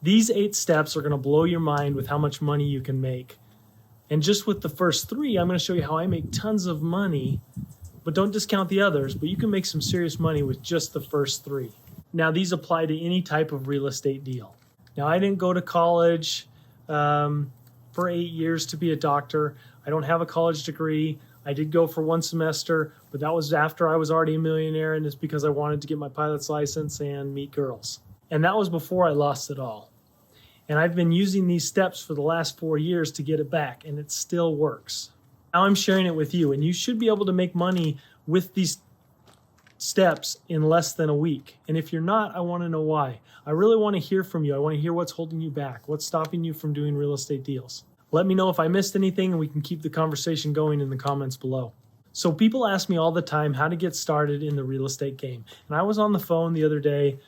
These 8 steps are going to blow your mind with how much money you can make. And just with the first 3, I'm going to show you how I make tons of money, but don't discount the others, but you can make some serious money with just the first 3. Now, these apply to any type of real estate deal. Now, I didn't go to college for 8 years to be a doctor. I don't have a college degree. I did go for 1 semester, but that was after I was already a millionaire, and it's because I wanted to get my pilot's license and meet girls. And that was before I lost it all. And I've been using these steps for the last 4 years to get it back, and it still works. Now I'm sharing it with you, and you should be able to make money with these steps in less than a week. And if you're not, I want to know why. I really want to hear from you. I want to hear what's holding you back, what's stopping you from doing real estate deals. Let me know if I missed anything, and we can keep the conversation going in the comments below. So people ask me all the time how to get started in the real estate game. And I was on the phone the other day,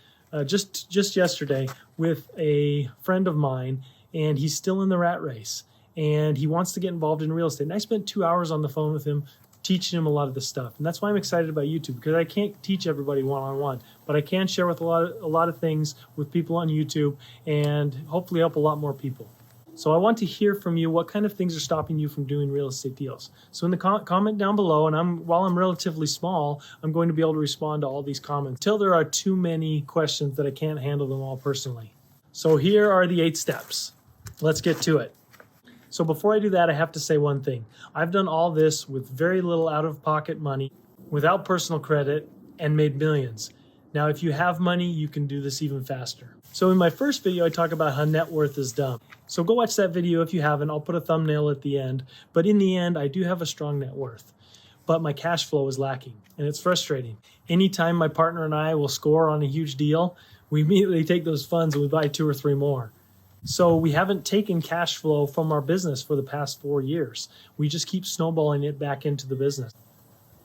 just yesterday, with a friend of mine, and he's still in the rat race, and he wants to get involved in real estate. And I spent 2 hours on the phone with him, teaching him a lot of this stuff. And that's why I'm excited about YouTube, because I can't teach everybody one-on-one, but I can share with a lot of things with people on YouTube and hopefully help a lot more people. So I want to hear from you what kind of things are stopping you from doing real estate deals. So in the comment down below, and while I'm relatively small, I'm going to be able to respond to all these comments until there are too many questions that I can't handle them all personally. So here are the 8 steps. Let's get to it. So before I do that, I have to say one thing. I've done all this with very little out-of-pocket money, without personal credit, and made millions. Now, if you have money, you can do this even faster. So in my first video, I talk about how net worth is dumb. So go watch that video if you haven't. I'll put a thumbnail at the end. But in the end, I do have a strong net worth. But my cash flow is lacking, and it's frustrating. Anytime my partner and I will score on a huge deal, we immediately take those funds and we buy 2 or 3 more. So we haven't taken cash flow from our business for the past 4 years. We just keep snowballing it back into the business.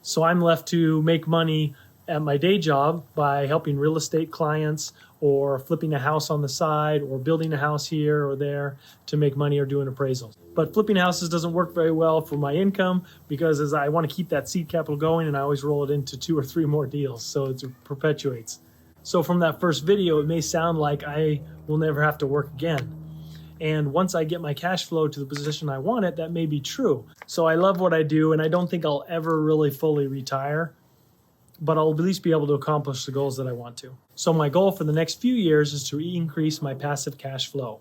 So I'm left to make money at my day job by helping real estate clients, or flipping a house on the side, or building a house here or there to make money, or doing appraisals. But flipping houses doesn't work very well for my income, because as I want to keep that seed capital going, and I always roll it into 2 or 3 more deals, so it perpetuates. So from that first video, it may sound like I will never have to work again. And once I get my cash flow to the position I want it, that may be true. So I love what I do, and I don't think I'll ever really fully retire, but I'll at least be able to accomplish the goals that I want to. So my goal for the next few years is to increase my passive cash flow.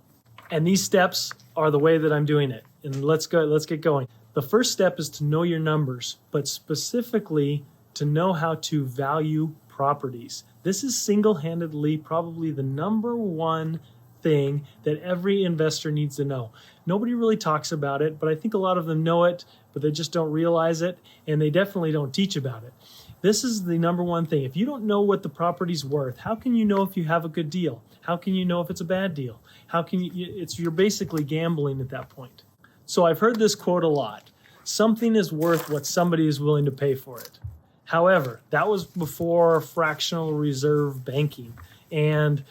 And these steps are the way that I'm doing it. And let's get going. The first step is to know your numbers, but specifically to know how to value properties. This is single-handedly probably the number one thing that every investor needs to know. Nobody really talks about it, but I think a lot of them know it, but they just don't realize it, and they definitely don't teach about it. This is the number one thing. If you don't know what the property's worth, how can you know if you have a good deal? How can you know if it's a bad deal? How can you're basically gambling at that point. So I've heard this quote a lot. Something is worth what somebody is willing to pay for it. However, that was before fractional reserve banking and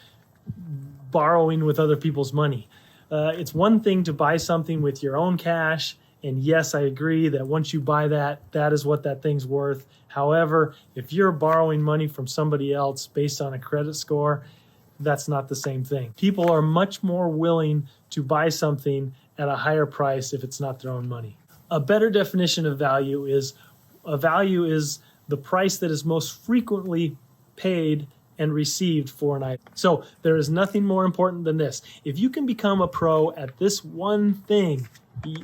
borrowing with other people's money. It's one thing to buy something with your own cash, and yes, I agree that once you buy that, that is what that thing's worth. However, if you're borrowing money from somebody else based on a credit score, that's not the same thing. People are much more willing to buy something at a higher price if it's not their own money. A better definition of value is the price that is most frequently paid and received for an item. So there is nothing more important than this. If you can become a pro at this one thing,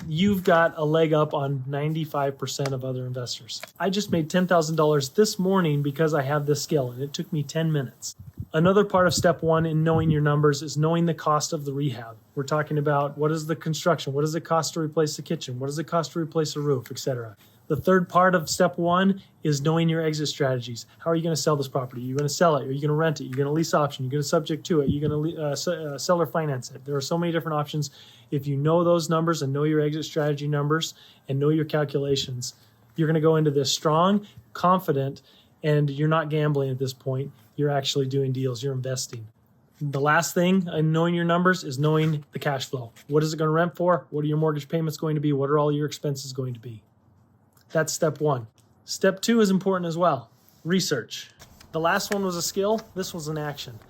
you've got a leg up on 95% of other investors. I just made $10,000 this morning because I have this skill, and it took me 10 minutes. Another part of step 1 in knowing your numbers is knowing the cost of the rehab. We're talking about what is the construction, what does it cost to replace the kitchen, what does it cost to replace a roof, etc. The third part of step 1 is knowing your exit strategies. How are you going to sell this property? Are you going to sell it? Are you going to rent it? Are you going to lease option? Are you going to subject to it? Are you going to sell or finance it? There are so many different options. If you know those numbers and know your exit strategy numbers and know your calculations, you're going to go into this strong, confident, and you're not gambling at this point. You're actually doing deals. You're investing. The last thing in knowing your numbers is knowing the cash flow. What is it going to rent for? What are your mortgage payments going to be? What are all your expenses going to be? That's step 1. Step 2 is important as well. Research. The last one was a skill. This was an action.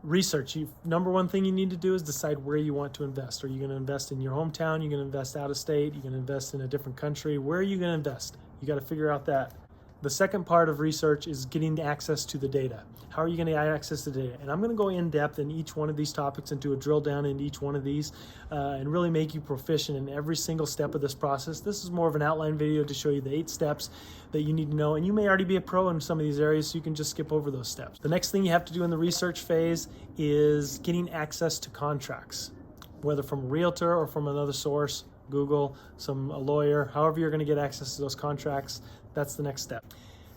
Research. Number one thing you need to do is decide where you want to invest. Are you going to invest in your hometown? You're going to invest out of state? You're going to invest in a different country? Where are you going to invest? You got to figure out that. The second part of research is getting access to the data. How are you going to get access to data? And I'm going to go in depth in each one of these topics and do a drill down into each one of these and really make you proficient in every single step of this process. This is more of an outline video to show you the 8 steps that you need to know. And you may already be a pro in some of these areas, so you can just skip over those steps. The next thing you have to do in the research phase is getting access to contracts, whether from a realtor or from another source, Google, a lawyer, however you're going to get access to those contracts. That's the next step.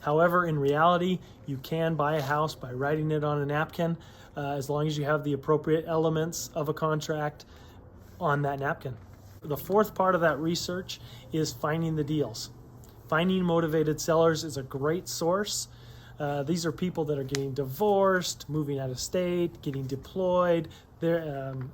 However, in reality, you can buy a house by writing it on a napkin as long as you have the appropriate elements of a contract on that napkin. The fourth part of that research is finding the deals. Finding motivated sellers is a great source. These are people that are getting divorced, moving out of state, getting deployed, they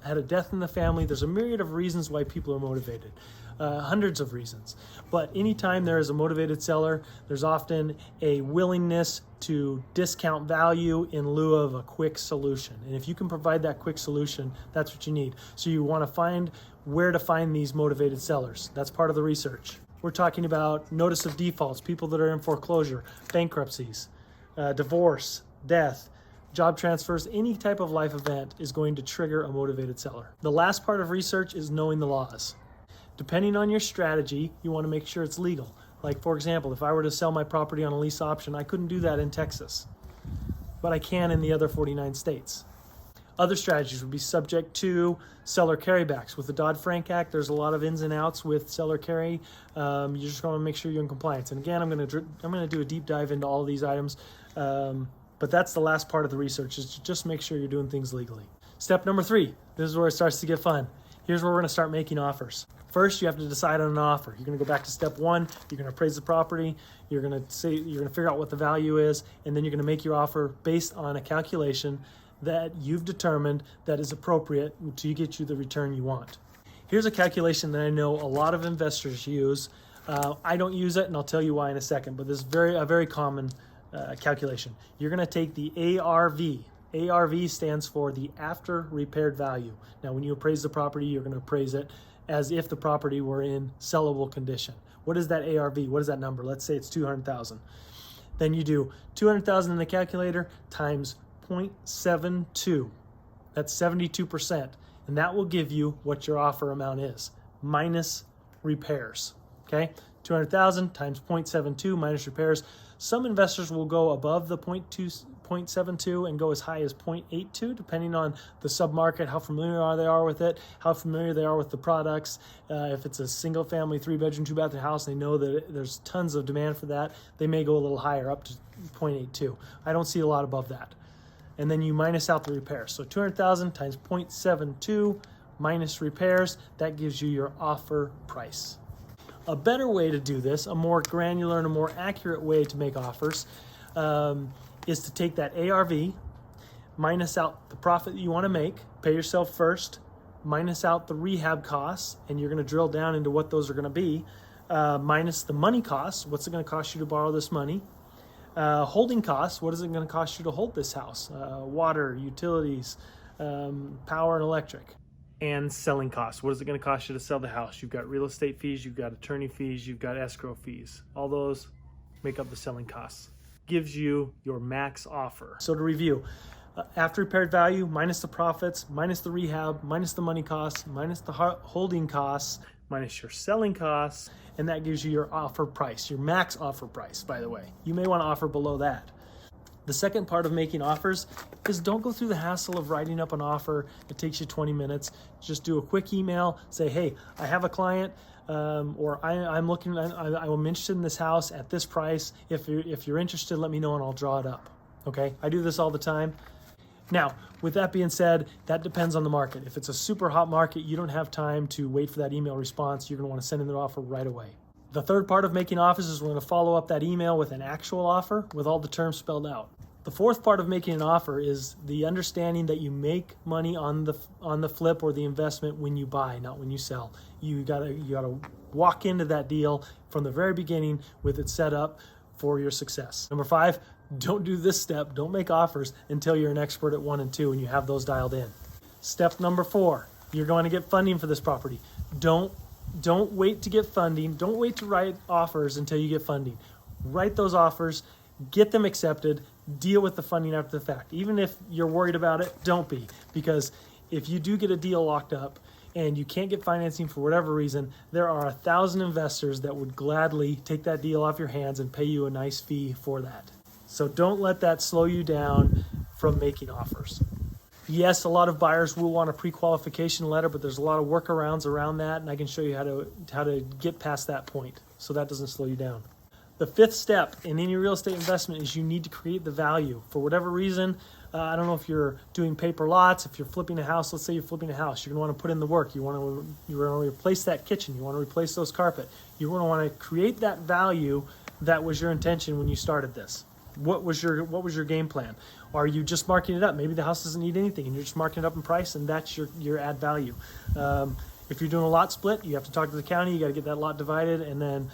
had a death in the family. There's a myriad of reasons why people are motivated. Hundreds of reasons. But anytime there is a motivated seller, there's often a willingness to discount value in lieu of a quick solution. And if you can provide that quick solution, that's what you need. So you want to find where to find these motivated sellers. That's part of the research. We're talking about notice of defaults, people that are in foreclosure, bankruptcies, divorce, death, job transfers. Any type of life event is going to trigger a motivated seller. The last part of research is knowing the laws. Depending on your strategy, you want to make sure it's legal. Like, for example, if I were to sell my property on a lease option, I couldn't do that in Texas, but I can in the other 49 states. Other strategies would be subject to seller carrybacks. With the Dodd-Frank Act, there's a lot of ins and outs with seller carry. You just want to make sure you're in compliance. And again, I'm going to do a deep dive into all of these items, but that's the last part of the research, is to just make sure you're doing things legally. Step number 3, this is where it starts to get fun. Here's where we're going to start making offers. First, you have to decide on an offer. You're going to go back to step 1. You're going to appraise the property. You're going to figure out what the value is, and then you're going to make your offer based on a calculation that you've determined that is appropriate to get you the return you want. Here's a calculation that I know a lot of investors use. I don't use it, and I'll tell you why in a second. But this is a very common calculation. You're going to take the ARV. ARV stands for the after repaired value. Now, when you appraise the property, you're going to appraise it as if the property were in sellable condition. What is that ARV? What is that number? Let's say it's 200,000. Then you do 200,000 in the calculator times 0.72. That's 72%. And that will give you what your offer amount is, minus repairs. Okay? 200,000 times 0.72 minus repairs. Some investors will go above the 0.72 and go as high as 0.82, depending on the submarket, how familiar they are with it, how familiar they are with the products. If it's a single family, 3-bedroom, 2-bathroom house, they know that there's tons of demand for that. They may go a little higher, up to 0.82. I don't see a lot above that. And then you minus out the repairs. So 200,000 times 0.72 minus repairs, that gives you your offer price. A better way to do this, a more granular and a more accurate way to make offers, is to take that ARV, minus out the profit that you want to make, pay yourself first, minus out the rehab costs, and you're going to drill down into what those are going to be, minus the money costs, what's it going to cost you to borrow this money, holding costs, what is it going to cost you to hold this house, water, utilities, power and electric, and selling costs. What is it going to cost you to sell the house? You've got real estate fees, you've got attorney fees, you've got escrow fees. All those make up the selling costs. Gives you your max offer. So to review, after repaired value, minus the profits, minus the rehab, minus the money costs, minus the holding costs, minus your selling costs, and that gives you your offer price, your max offer price, by the way. You may want to offer below that. The second part of making offers is don't go through the hassle of writing up an offer. It takes you 20 minutes. Just do a quick email, say, hey, I have a client, or I'm interested in this house at this price. If you're interested, let me know and I'll draw it up. Okay, I do this all the time. Now, with that being said, that depends on the market. If it's a super hot market, you don't have time to wait for that email response. You're going to want to send in the offer right away. The third part of making offers is we're going to follow up that email with an actual offer with all the terms spelled out. The fourth part of making an offer is the understanding that you make money on the flip or the investment when you buy, not when you sell. You gotta walk into that deal from the very beginning with it set up for your success. Number 5, Don't do this step. Don't make offers until you're an expert at 1 and 2 and you have those dialed in. Step number 4, you're going to get funding for this property. Don't wait to get funding. Don't wait to write offers until you get funding. Write those offers, get them accepted, deal with the funding after the fact. Even if you're worried about it, don't be, because if you do get a deal locked up and you can't get financing for whatever reason, there are 1,000 investors that would gladly take that deal off your hands and pay you a nice fee for that. So don't let that slow you down from making offers. Yes, a lot of buyers will want a pre-qualification letter, but there's a lot of workarounds around that, and I can show you how to get past that point so that doesn't slow you down. The 5th step in any real estate investment is you need to create the value. For whatever reason, I don't know if you're doing paper lots, if you're flipping a house, let's say you're flipping a house, you're going to want to put in the work, you want to replace that kitchen, you want to replace those carpet, you want to create that value that was your intention when you started this. What was your game plan? Are you just marking it up? Maybe the house doesn't need anything and you're just marking it up in price, and that's your add value. If you're doing a lot split, you have to talk to the county, you got to get that lot divided and then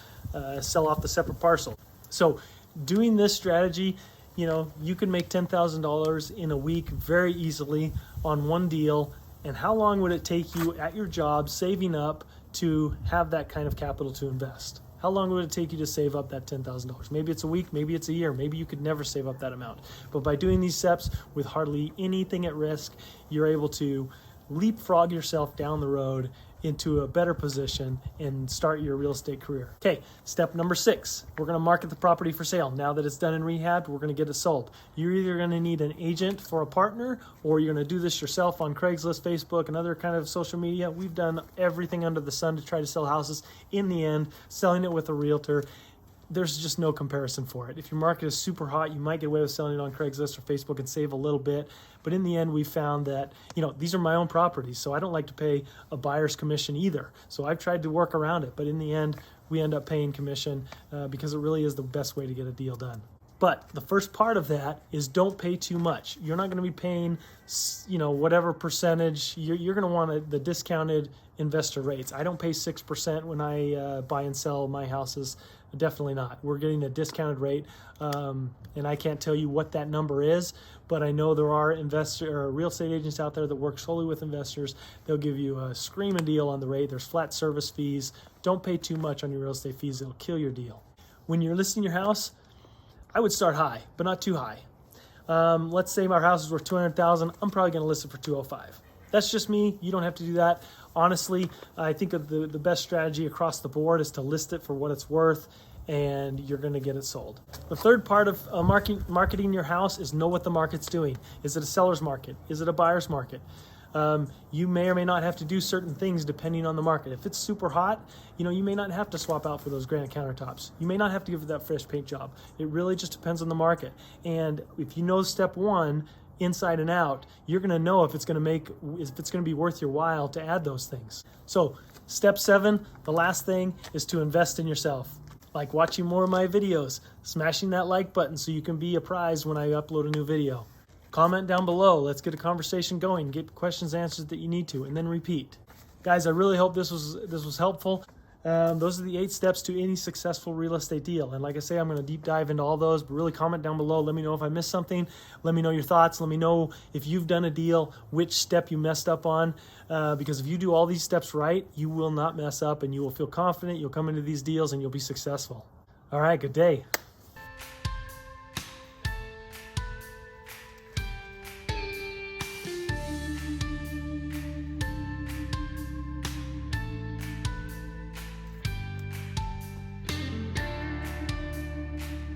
sell off the separate parcel. So doing this strategy, you can make $10,000 in a week very easily on one deal. And how long would it take you at your job saving up to have that kind of capital to invest? How long would it take you to save up that $10,000? Maybe it's a week, maybe it's a year, maybe you could never save up that amount. But by doing these steps with hardly anything at risk, you're able to leapfrog yourself down the road into a better position and start your real estate career. Okay, step number 6, we're going to market the property for sale. Now that it's done and rehabbed, we're going to get it sold. You're either going to need an agent for a partner, or you're going to do this yourself on Craigslist, Facebook, and other kind of social media. We've done everything under the sun to try to sell houses. In the end, selling it with a realtor, there's just no comparison for it. If your market is super hot, you might get away with selling it on Craigslist or Facebook and save a little bit. But in the end, we found that, these are my own properties, so I don't like to pay a buyer's commission either. So I've tried to work around it, but in the end, we end up paying commission because it really is the best way to get a deal done. But the first part of that is don't pay too much. You're not going to be paying, whatever percentage. You're going to want the discounted investor rates. I don't pay 6% when I buy and sell my houses. Definitely not. We're getting a discounted rate, and I can't tell you what that number is, but I know there are real estate agents out there that work solely with investors. They'll give you a screaming deal on the rate. There's flat service fees. Don't pay too much on your real estate fees. It'll kill your deal. When you're listing your house, I would start high, but not too high. Let's say our house is worth $200,000. I'm probably going to list it for $205,000. That's just me. You don't have to do that. Honestly, I think of the best strategy across the board is to list it for what it's worth, and you're going to get it sold. The third part of marketing your house is know what the market's doing. Is it a seller's market? Is it a buyer's market? You may or may not have to do certain things depending on the market. If it's super hot, you may not have to swap out for those granite countertops. You may not have to give it that fresh paint job. It really just depends on the market. And if you know step 1 inside and out, you're going to know if it's going to be worth your while to add those things. So step 7, the last thing, is to invest in yourself. Like watching more of my videos, smashing that like button so you can be apprised when I upload a new video. Comment down below. Let's get a conversation going. Get questions answered that you need to, and then repeat. Guys, I really hope this was helpful. Those are the 8 steps to any successful real estate deal. And like I say, I'm going to deep dive into all those, but really comment down below. Let me know if I missed something. Let me know your thoughts. Let me know if you've done a deal, which step you messed up on. Because if you do all these steps right, you will not mess up and you will feel confident. You'll come into these deals and you'll be successful. All right, good day.